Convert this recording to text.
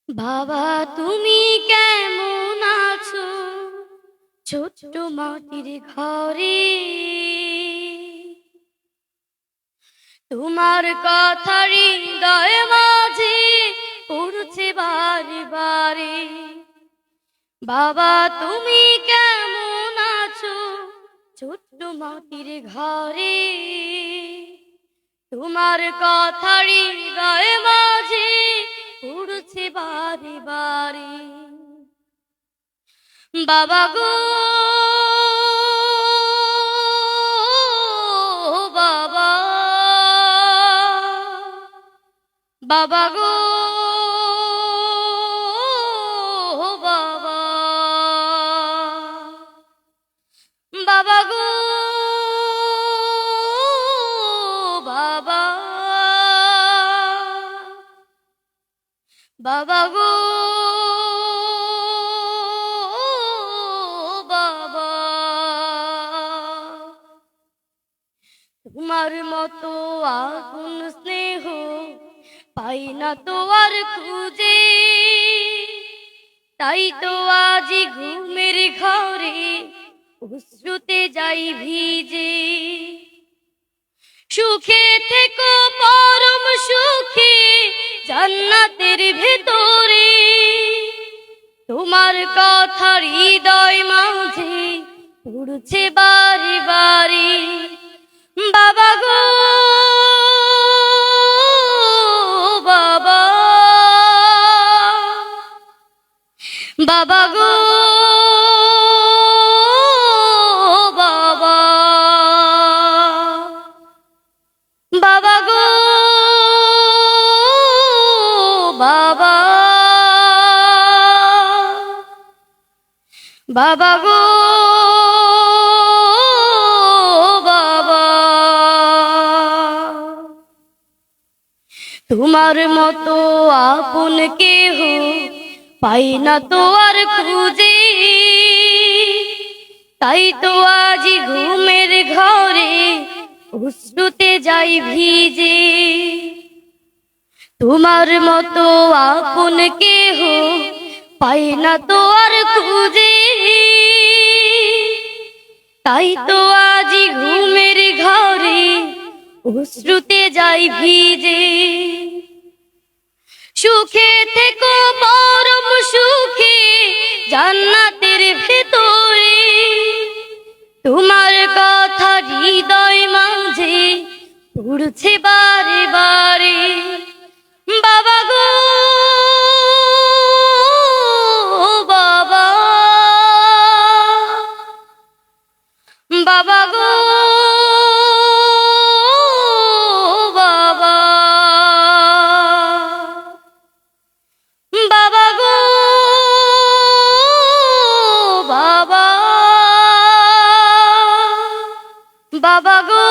বাবা তুমি কেমন আছো ছোট্ট মাটির ঘরে? তোমার কথা হৃদয় মাঝে পড়ছে বারে বারে। বাবা তুমি কেমন আছো ছোট্ট মাটির ঘরে? তোমার কথা হৃদয় মাঝে পড়ছে বারে বারে। বাবা গো বাবা, বাবা গো বাবা, বাবা গো বাবা, বাবা গো বাবা। তোমার মতো আপন স্নেহ পাই না তো আর খুঁজে, তাই তো আজি ঘুমের ঘরে অশ্রুতে যাই ভিজে। সুখে থেকো পরম সুখে জান্নাতের ভেতরে, তোমার কথা হৃদয় মাঝে পড়ছে বারে বারে। বাবা গো বাবা, বাবা গো বাবা, বাবা গো বাবা, বাবা গো বাবা। তোমার মতো আপন কেহ পাই না তো আর খুঁজে, তাই তো আজি ঘুমের ঘরে অশ্রুতে যাই ভিজে। তোমার মতো আপন কেহ পাই না তো আর খুঁজে, তাই তো আজি ঘুমের ঘরে অশ্রুতে যাই ভিজে। সুখে থেকো পরম সুখে জান্নাতের ভেতরে, তোমার কথা হৃদয় মাঝে পড়ছে বারে বারে। বাবা গো বাবা, বাবা গো বাবা, বাবা গো বাবা, বাবা গো